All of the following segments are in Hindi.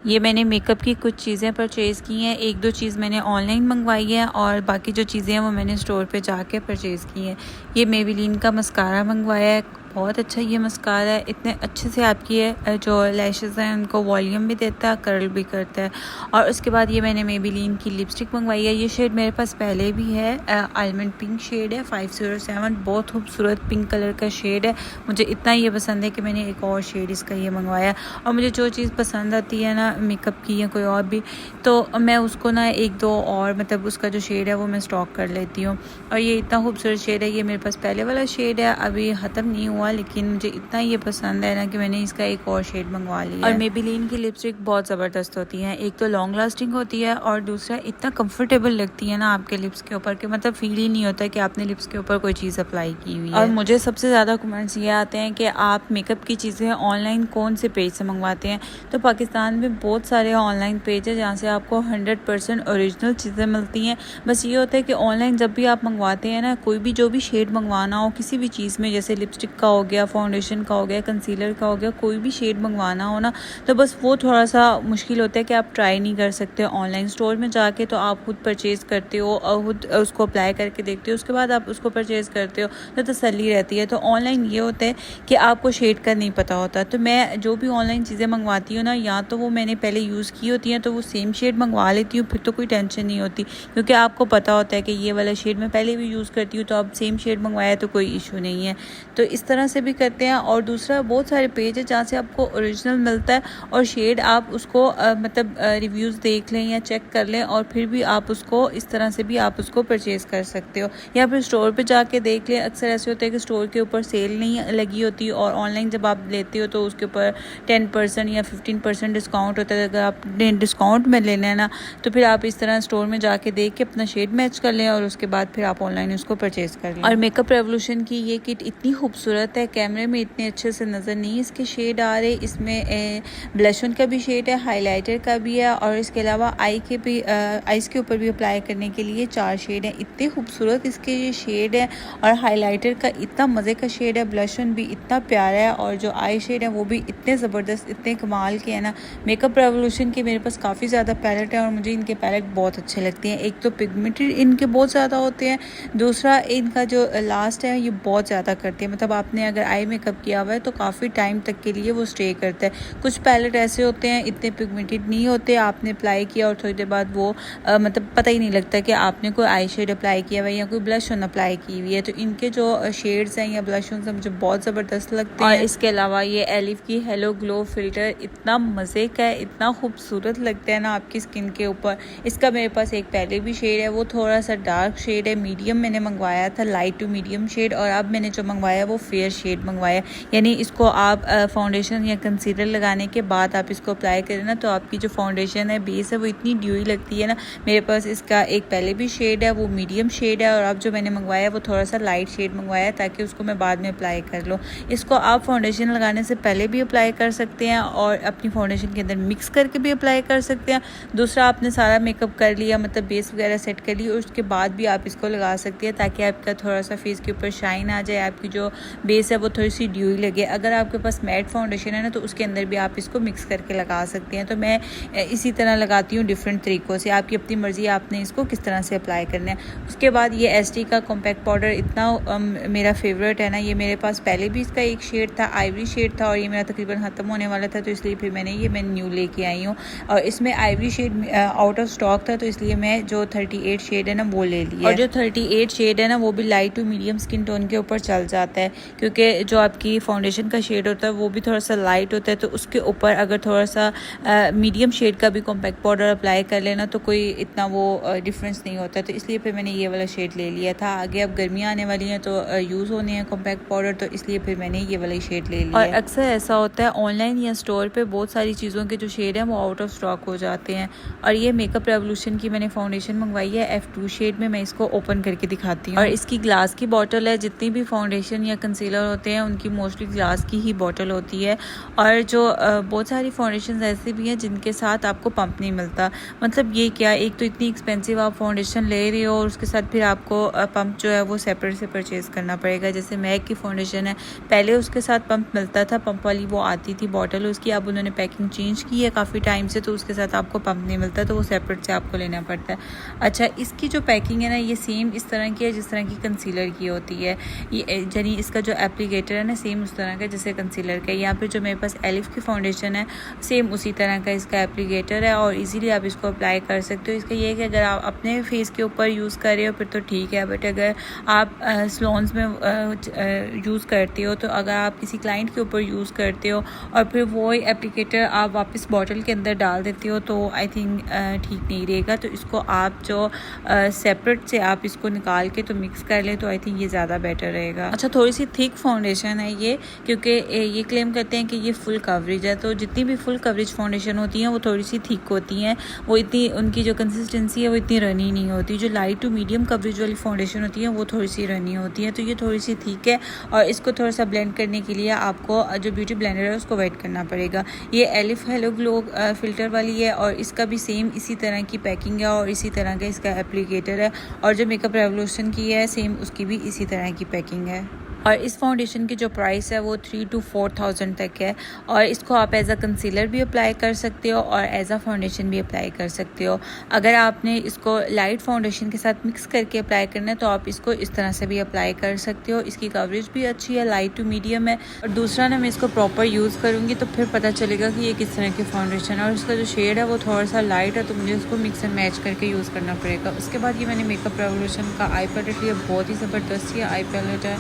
ये मैंने मेकअप की कुछ चीज़ें परचेज़ की हैं। एक दो चीज़ मैंने ऑनलाइन मंगवाई है और बाकी जो चीज़ें हैं वो मैंने स्टोर पे जाके परचेज़ की हैं। ये मेबेलिन का मस्कारा मंगवाया है। बहुत अच्छा ये मस्कारा है। इतने अच्छे से आपकी जो लैशेस हैं उनको वॉल्यूम भी देता है, कर्ल भी करता है। और उसके बाद ये मैंने मेबेलिन की लिपस्टिक मंगवाई है। ये शेड मेरे पास पहले भी है। आलमंड पिंक शेड है 507। बहुत खूबसूरत पिंक कलर का शेड है। मुझे इतना ये पसंद है कि मैंने एक और शेड इसका ये मंगवाया। और मुझे जो चीज़ पसंद आती है ना मेकअप की या कोई और भी, तो मैं उसको ना एक दो और मतलब उसका जो शेड है वो मैं स्टॉक कर लेती हूँ। और ये इतना खूबसूरत शेड है। ये मेरे पास पहले वाला शेड है, अभी ख़त्म नहीं हुआ, लेकिन मुझे इतना ये पसंद है ना कि मैंने इसका एक और शेड मंगवा लिया। और मेबेलिन की लिपस्टिक बहुत ज़बरदस्त होती है। एक तो लॉन्ग लास्टिंग होती है और दूसरा इतना कंफर्टेबल लगती है ना आपके लिप्स के ऊपर कि मतलब फील ही नहीं होता कि आपने लिप्स के ऊपर कोई चीज़ अप्लाई की हुई है। और मुझे सबसे ज़्यादा कमेंट्स ये आते हैं कि आप मेकअप की चीज़ें ऑनलाइन कौन से पेज से मंगवाते हैं। तो पाकिस्तान में बहुत सारे ऑनलाइन पेज है जहाँ से आपको 100% ओरिजिनल चीज़ें मिलती हैं। बस ये होता है कि ऑनलाइन जब भी आप मंगवाते हैं ना, कोई भी जो भी शेड मंगवाना हो किसी भी चीज़ में, जैसे लिपस्टिक का हो गया, फाउंडेशन का हो गया, कंसीलर का हो गया, कोई भी शेड मंगवाना हो ना, तो बस वो थोड़ा सा मुश्किल होता है कि आप ट्राई नहीं कर सकते ऑनलाइन। स्टोर में जाके तो आप खुद परचेज़ करते हो और खुद उसको अप्लाई करके देखते हो, उसके बाद आप उसको परचेज़ करते हो तो तसल्ली रहती है। तो ऑनलाइन ये होता है कि आपको शेड का नहीं पता होता। तो मैं जो भी ऑनलाइन चीज़ें मंगवाती हूँ ना, या तो वो मैंने पहले यूज़ की होती हैं तो वो सेम शेड मंगवा लेती हूँ, फिर तो कोई टेंशन नहीं होती, क्योंकि आपको पता होता है कि ये वाला शेड मैं पहले भी यूज़ करती हूँ, तो अब सेम शेड मंगवाया तो कोई इशू नहीं है। तो इस तरह से भी करते हैं। और दूसरा बहुत सारे पेज है जहाँ से आपको ओरिजिनल मिलता है और शेड आप उसको मतलब रिव्यूज़ देख लें या चेक कर लें और फिर भी आप उसको इस तरह से भी आप उसको परचेज़ कर सकते हो, या फिर स्टोर पे जाके देख लें। अक्सर ऐसे होता है कि स्टोर के ऊपर सेल नहीं लगी होती और ऑनलाइन जब आप लेते हो तो उसके ऊपर 10% या 15% डिस्काउंट होता है। अगर आपने डिस्काउंट में लेना है ना, तो फिर आप इस तरह स्टोर में जाके देख के अपना शेड मैच कर लें और उसके बाद फिर आप ऑनलाइन उसको परचेज़ कर लें। और मेकअप रेवोल्यूशन की ये किट इतनी खूबसूरत है, कैमरे में इतने अच्छे से नज़र नहीं इसके शेड आ रहे। इसमें ब्लश ऑन का भी शेड है, हाइलाइटर का भी है और इसके अलावा आईज़ के ऊपर भी अप्लाई करने के लिए 4 शेड हैं। इतने खूबसूरत इसके ये शेड है और हाइलाइटर का इतना मज़े का शेड है, ब्लश ऑन भी इतना प्यारा है और जो आई शेड है वो भी इतने ज़बरदस्त, इतने कमाल के हैं ना। मेकअप रेवोल्यूशन के मेरे पास काफ़ी ज़्यादा पैलेट है और मुझे इनके पैलेट बहुत अच्छे लगते हैं। एक तो पिगमेंटेड इनके बहुत ज़्यादा होते हैं, दूसरा इनका जो लास्ट है ये बहुत ज़्यादा करती है। मतलब आपने अगर आई मेकअप किया हुआ है तो काफ़ी टाइम तक के लिए वो स्टे करता है। कुछ पैलेट ऐसे होते हैं इतने पिगमेंटेड नहीं होते, आपने अप्लाई किया और थोड़ी देर बाद वो मतलब पता ही नहीं लगता कि आपने कोई आई शेड अप्लाई किया हुआ है या कोई ब्लश ऑन अप्लाई की हुई है। तो इनके जो शेड्स हैं या ब्लश ऑन से मुझे बहुत ज़बरदस्त लगते हैं। और इसके अलावा ये एलिफ की हेलो ग्लो फिल्टर इतना मज़े का है, इतना खूबसूरत लगता है ना आपकी स्किन के ऊपर। इसका मेरे पास एक पहले भी शेड है, वो थोड़ा सा डार्क शेड है, मीडियम मैंने मंगवाया था, लाइट टू मीडियम शेड, और अब मैंने जो मंगवाया वो फेयर शेड मंगवाया। यानी इसको आप फाउंडेशन या कंसीलर लगाने के बाद आप इसको अप्लाई करें ना, तो आपकी जो फाउंडेशन है, बेस है, वो इतनी ड्यूई लगती है ना। मेरे पास इसका एक पहले भी शेड है, वो मीडियम शेड है, और अब जो मैंने मंगवाया वो थोड़ा सा लाइट शेड मंगवाया ताकि उसको मैं बाद में अप्लाई कर लूँ। इसको आप फाउंडेशन लगाने से पहले भी अप्लाई कर सकते हैं और अपनी फाउंडेशन के अंदर मिक्स करके भी अप्लाई कर सकते हैं। दूसरा, आपने सारा मेकअप कर लिया, मतलब बेस वगैरह सेट कर लिया, उसके बाद भी आप इसको लगा सकते हैं ताकि आपका थोड़ा सा फेस के ऊपर शाइन आ जाए, आपकी जो बेस है वो थोड़ी सी ड्यूई लगे। अगर आपके पास मैट फाउंडेशन है ना, तो उसके अंदर भी आप इसको मिक्स करके लगा सकते हैं। तो मैं इसी तरह लगाती हूँ डिफरेंट तरीक़ों से, आपकी अपनी मर्ज़ी, आपने इसको किस तरह से अप्लाई करना है। उसके बाद ये एसटी का कॉम्पैक्ट पाउडर इतना मेरा फेवरेट है ना। ये मेरे पास पहले भी इसका एक शेड था, आइवरी शेड था, और ये मेरा तकरीबन ख़त्म होने वाला था, तो इसलिए फिर मैं न्यू लेके आई हूँ। और इसमें ivory shade out of stock था, तो इसलिए मैं जो 38 शेड है ना वो ले लिया। और जो 38 शेड है ना वो भी light to medium skin tone के ऊपर चल जाता है, क्योंकि जो आपकी फाउंडेशन का शेड होता है वो भी थोड़ा सा लाइट होता है, तो उसके ऊपर अगर थोड़ा सा मीडियम शेड का भी कॉम्पैक्ट पाउडर अप्लाई कर लेना तो कोई इतना वो डिफरेंस नहीं होता। तो इसलिए फिर मैंने ये वाला शेड ले लिया था। आगे अब गर्मियाँ आने वाली हैं तो यूज़ होने हैं कॉम्पैक्ट पाउडर, तो इसलिए फिर मैंने ये वाला शेड ले लिया। और अक्सर ऐसा होता है ऑनलाइन या स्टोर पे बहुत सारी चीज़ों के जो शेड हैं वो आउट ऑफ स्टॉक हो जाते हैं। और ये मेकअप रेवोल्यूशन की मैंने फाउंडेशन मंगवाई है F2 शेड में, मैं इसको ओपन करके दिखाती हूँ। और इसकी ग्लास की बॉटल है, जितनी भी फाउंडेशन या कंसीलर कंसीलर होते हैं उनकी मोस्टली ग्लास की ही बॉटल होती है, और जो बहुत सारी फाउंडेशन ऐसे भी हैं जिनके साथ आपको पंप नहीं मिलता। मतलब ये क्या, एक तो इतनी एक्सपेंसिव आप फाउंडेशन ले रहे हो और उसके साथ फिर आपको पंप जो है वो सेपरेट से परचेज़ करना पड़ेगा। जैसे मैक की फाउंडेशन है, पहले उसके साथ पंप मिलता था, पंप वाली वो आती थी बॉटल उसकी, अब उन्होंने पैकिंग चेंज की है काफ़ी टाइम से, तो उसके साथ आपको पंप नहीं मिलता, तो वो सेपरेट से आपको लेना पड़ता है। अच्छा, इसकी जो पैकिंग है ना, ये सेम इस तरह की है जिस तरह की कंसीलर की होती है। ये यानी इसका जो एप्लीकेटर है ना, सेम उस तरह का जैसे कंसीलर का। यहाँ पे जो मेरे पास एलिफ की फाउंडेशन है, सेम उसी तरह का इसका एप्लीकेटर है और इजीली आप इसको अप्लाई कर सकते हो। इसका ये है कि अगर आप अपने फेस के ऊपर यूज़ कर रहे हो फिर तो ठीक है, बट अगर आप सलोन्स में यूज़ करते हो, तो अगर आप किसी क्लाइंट के ऊपर यूज़ करते हो और फिर वो एप्लीकेटर आप वापस बॉटल के अंदर डाल देते हो, तो आई थिंक ठीक नहीं रहेगा। तो इसको आप जो सेपरेट से आप इसको निकाल के तो मिक्स कर ले, तो आई थिंक ये ज़्यादा बेटर रहेगा। अच्छा, थोड़ी सी थिक फाउंडेशन है ये, क्योंकि ये क्लेम करते हैं कि ये फुल कवरेज है, तो जितनी भी फुल कवरेज फाउंडेशन होती हैं वो थोड़ी सी थिक होती हैं, वो इतनी उनकी जो कंसिस्टेंसी है वो इतनी रनी नहीं होती। जो लाइट टू मीडियम कवरेज वाली फाउंडेशन होती है वो थोड़ी सी रनी होती है, तो ये थोड़ी सी थिक है और इसको थोड़ा सा ब्लेंड करने के लिए आपको जो ब्यूटी ब्लेंडर है उसको वेट करना पड़ेगा। ये एलिफ हेलो ग्लो फिल्टर वाली है और इसका भी सेम इसी तरह की पैकिंग है और इसी तरह का इसका एप्लीकेटर है, और जो मेकअप रेवोल्यूशन की है सेम उसकी भी इसी तरह की पैकिंग है। और इस फाउंडेशन की जो प्राइस है वो 3,000 to 4,000 तक है, और इसको आप एज अ कंसीलर भी अप्लाई कर सकते हो और एज अ फाउंडेशन भी अप्लाई कर सकते हो। अगर आपने इसको लाइट फाउंडेशन के साथ मिक्स करके अप्लाई करना है तो आप इसको इस तरह से भी अप्लाई कर सकते हो। इसकी कवरेज भी अच्छी है, लाइट टू मीडियम है। और दूसरा ना, मैं इसको प्रॉपर यूज़ करूँगी तो फिर पता चलेगा कि ये किस तरह की फाउंडेशन है, और इसका जो शेड है वो थोड़ा सा लाइट है, तो मुझे इसको मिक्स एंड मैच करके यूज़ करना पड़ेगा। उसके बाद ये मैंने मेकअप रेवोल्यूशन का आई पैलेट लिया, बहुत ही ज़बरदस्त ये आई पैलेट है।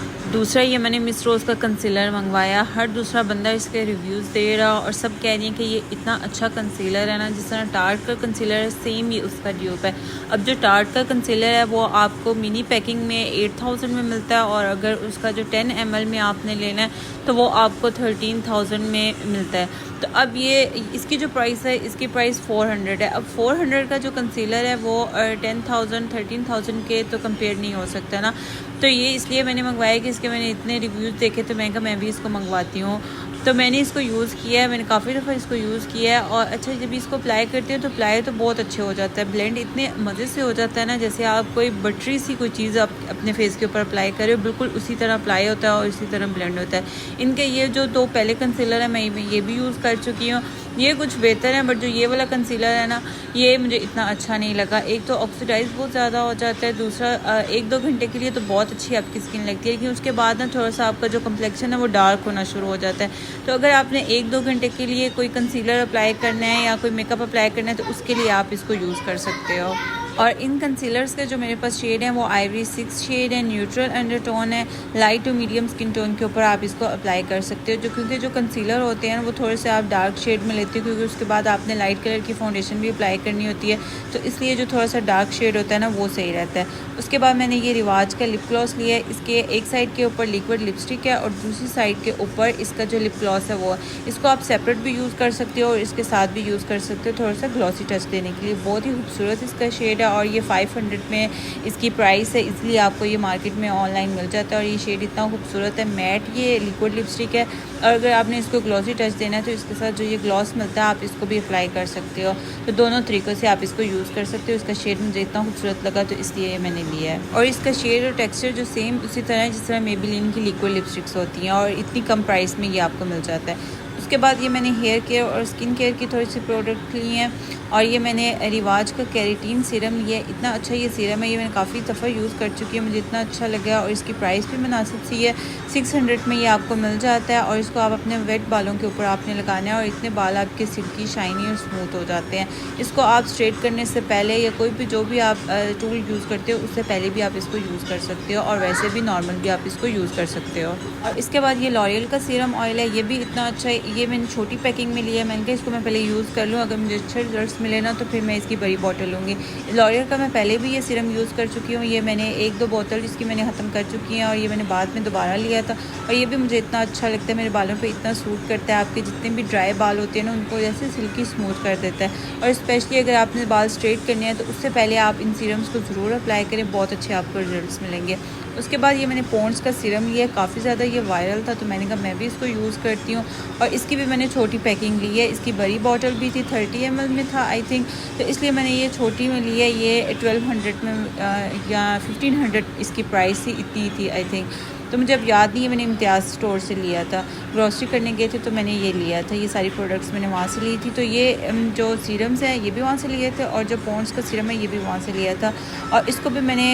दूसरा ये मैंने मिस रोज़ का कंसीलर मंगवाया, हर दूसरा बंदा इसके रिव्यूज़ दे रहा और सब कह रही हैं कि ये इतना अच्छा कंसीलर है ना, जिस तरह टार्ट का कंसीलर है सेम ये उसका ड्यूप है। अब जो टार्ट का कंसीलर है वो आपको मिनी पैकिंग में 8,000 में मिलता है, और अगर उसका जो 10 ml में आपने लेना है तो वो आपको 13,000 में मिलता है। तो अब ये इसकी जो प्राइस है, इसकी प्राइस 400 है। अब 400 का जो कंसीलर है वो 10,000 13,000 के तो कंपेयर नहीं हो सकता ना, तो ये इसलिए मैंने मंगवाया कि इसके मैंने इतने रिव्यूज़ देखे तो मैं कहा मैं भी इसको मंगवाती हूँ। तो मैंने इसको यूज़ किया है, मैंने काफ़ी दफ़ा इसको यूज़ किया है, और अच्छा जब इसको अप्लाई करते हैं तो अप्लाई तो बहुत अच्छे हो जाता है, ब्लेंड इतने मज़े से हो जाता है ना, जैसे आप कोई बटरी सी कोई चीज़ आप अपने फेस के ऊपर अप्लाई कर रहे हो, बिल्कुल उसी तरह अप्लाई होता है और इसी तरह ब्लेंड होता है। इनके ये जो 2 पहले कंसीलर है मैं ये भी यूज़ कर चुकी हूँ, ये कुछ बेहतर है, बट जो ये वाला कंसीलर है ना, ये मुझे इतना अच्छा नहीं लगा। एक तो ऑक्सीडाइज बहुत ज़्यादा हो जाता है, दूसरा 1-2 घंटे के लिए तो बहुत अच्छी आपकी स्किन लगती है, लेकिन उसके बाद ना थोड़ा सा आपका जो कम्प्लेक्शन है वो डार्क होना शुरू हो जाता है। तो अगर आपने 1-2 घंटे के लिए कोई कंसीलर अप्लाई करना है या कोई मेकअप अप्लाई करना है तो उसके लिए आप इसको यूज़ कर सकते हो। और इन कंसीलर्स के जो मेरे पास शेड है वो आइवरी 6 शेड है, न्यूट्रल अंडरटोन है, light to medium skin tone के ऊपर आप इसको अप्लाई कर सकते हो। क्योंकि जो कंसीलर होते हैं वो थोड़े से आप डार्क शेड में लेते हो, क्योंकि उसके बाद आपने लाइट कलर की फाउंडेशन भी अप्लाई करनी होती है, तो इसलिए जो थोड़ा सा डार्क शेड होता है ना वो सही रहता है। उसके बाद मैंने ये रिवाज का लिप ग्लॉस लिया है, इसके एक साइड के ऊपर लिक्विड लिपस्टिक है और दूसरी साइड के ऊपर इसका जो लिप ग्लॉस है वो है। इसको आप सेपरेट भी यूज़ कर सकते हो और इसके साथ भी यूज़ कर सकते हो, थोड़ा सा ग्लॉसी टच देने के लिए। बहुत ही खूबसूरत इसका शेड है और ये 500 में इसकी प्राइस है, इसलिए आपको ये मार्केट में ऑनलाइन मिल जाता है। और ये शेड इतना खूबसूरत है, मैट ये लिक्विड लिपस्टिक है, और अगर आपने इसको ग्लॉसी टच देना है तो इसके साथ जो ये ग्लॉस मिलता है आप इसको भी अप्लाई कर सकते हो। तो दोनों तरीक़ों से आप इसको यूज़ कर सकते हो। इसका शेड मुझे इतना खूबसूरत लगा तो इसलिए मैंने लिया है। और इसका शेड और टेक्सचर जो सेम उसी तरह है जिस तरह मेबेलिन की लिक्विड लिपस्टिक्स होती हैं, और इतनी कम प्राइस में ये आपको मिल जाता है। उसके बाद ये मैंने हेयर केयर और स्किन केयर की थोड़ी सी प्रोडक्ट ली हैं, और ये मैंने रिवाज का कैरेटीन सीरम लिया है। इतना अच्छा ये सीरम है, ये मैंने काफ़ी दफ़ा यूज़ कर चुकी है, मुझे इतना अच्छा लगा, और इसकी प्राइस भी मुनासिब सी है। 600 में ये आपको मिल जाता है, और इसको आप अपने वेट बालों के ऊपर आपने लगाना है, और इतने बाल आपके सिल्की शाइनी और स्मूथ हो जाते हैं। इसको आप स्ट्रेट करने से पहले या कोई भी जो भी आप टूल यूज़ करते हो उससे पहले भी आप इसको यूज़ कर सकते हो, और वैसे भी नॉर्मल भी आप इसको यूज़ कर सकते हो। और इसके बाद ये लॉरियल का सीरम ऑयल है, ये भी इतना अच्छा है। ये मैंने छोटी पैकिंग में लिया है। मैंने कहा इसको मैं पहले यूज़ कर लूँ, अगर मुझे अच्छे रिजल्ट्स मिले ना तो फिर मैं इसकी बड़ी बॉटल लूँगी। लॉरियल का मैं पहले भी ये सीरम यूज़ कर चुकी हूँ, ये मैंने 1-2 बोतल इसकी मैंने ख़त्म कर चुकी हैं और ये मैंने बाद में दोबारा लिया था और ये भी मुझे इतना अच्छा लगता है, मेरे बालों पे इतना सूट करता है। आपके जितने भी ड्राई बाल होते हैं ना उनको जैसे सिल्की स्मूथ कर देता है। और स्पेशली अगर आपने बाल स्ट्रेट करने हैं तो उससे पहले आप इन सीरम्स को ज़रूर अप्लाई करें, बहुत अच्छे आपको रिजल्ट्स मिलेंगे। उसके बाद ये मैंने पॉन्ड्स का सीरम लिया है, काफ़ी ज़्यादा ये वायरल था तो मैंने कहा मैं भी इसको यूज़ करती हूँ और इसकी भी मैंने छोटी पैकिंग ली है। इसकी बड़ी बॉटल भी थी, 30 ml में था आई थिंक, तो इसलिए मैंने ये छोटी में ली है। ये 1200 में या 1500 इसकी प्राइस थी, इतनी थी आई थिंक, तो मुझे अब याद नहीं है। मैंने इम्तियाज़ स्टोर से लिया था, ग्रॉसरी करने गए थे तो मैंने ये लिया था। ये सारी प्रोडक्ट्स मैंने वहाँ से ली थी। तो ये जो सीरम्स हैं ये भी वहाँ से लिए थे और जो पॉन्ड्स का सीरम है ये भी वहाँ से लिया था और इसको भी मैंने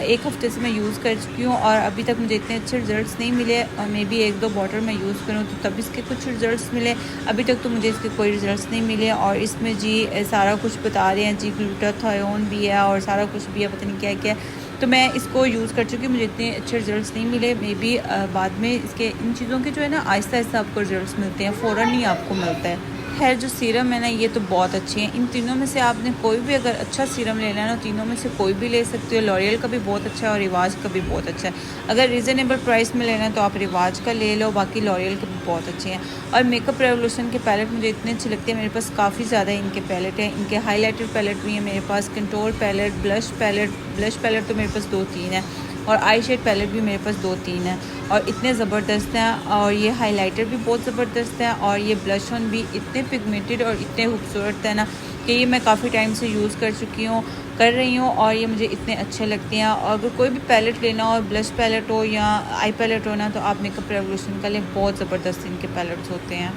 1 हफ़्ते से मैं यूज़ कर चुकी हूँ और अभी तक मुझे इतने अच्छे रिज़ल्ट्स नहीं मिले और मे बी 1-2 बॉटल मैं यूज़ करूँ तो तब इसके कुछ रिज़ल्ट्स मिले। अभी तक तो मुझे इसके कोई रिज़ल्ट्स नहीं मिले और इसमें जी सारा कुछ बता रहे हैं जी, ग्लूटाथायोन भी है और सारा कुछ भी है, पता नहीं क्या क्या। तो मैं इसको यूज़ कर चुकी हूँ, मुझे इतने अच्छे रिजल्ट्स नहीं मिले। मे बी बाद में इसके इन चीज़ों के जो है ना आहिस्ता आहिस्ता आपको रिजल्ट्स मिलते हैं, फ़ौरन नहीं आपको मिलता है। खैर जो सीरम है ना ये तो बहुत अच्छे हैं। इन तीनों में से आपने कोई भी अगर अच्छा सीरम लेना है ना, तीनों में से कोई भी ले सकते हो। लॉरियल का भी बहुत अच्छा है और रिवाज का भी बहुत अच्छा है। अगर रीज़नेबल प्राइस में लेना है तो आप रिवाज का ले लो, बाकी लॉरियल के भी बहुत अच्छे हैं। और मेकअप रेवोल्यूशन के पैलेट मुझे इतने अच्छे लगते हैं, मेरे पास काफ़ी ज़्यादा इनके पैलेट हैं। इनके हाईलाइटर पैलेट भी है मेरे पास, कंट्रोल पैलेट, ब्लश पैलेट तो मेरे पास 2-3 है और आई शेड पैलेट भी मेरे पास 2-3 है और इतने ज़बरदस्त हैं। और ये हाइलाइटर भी बहुत ज़बरदस्त है और ये ब्लश ऑन भी इतने पिगमेंटेड और इतने खूबसूरत है ना कि ये मैं काफ़ी टाइम से यूज़ कर रही हूँ और ये मुझे इतने अच्छे लगते हैं। और अगर कोई भी पैलेट लेना हो, ब्लश पैलेट हो या आई पैलेट हो ना, तो आप मेकअप रेवोल्यूशन का लें, बहुत ज़बरदस्त इनके पैलेट्स होते हैं।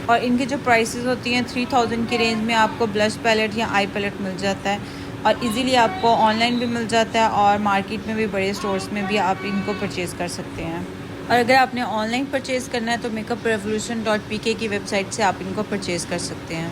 और इनकी जो प्राइसेस होती हैं 3000 की रेंज में आपको ब्लश पैलेट या आई पैलेट मिल जाता है और इजीली आपको ऑनलाइन भी मिल जाता है और मार्केट में भी, बड़े स्टोर्स में भी आप इनको परचेज़ कर सकते हैं। और अगर आपने ऑनलाइन परचेज़ करना है तो makeuprevolution.pk की वेबसाइट से आप इनको परचेज़ कर सकते हैं।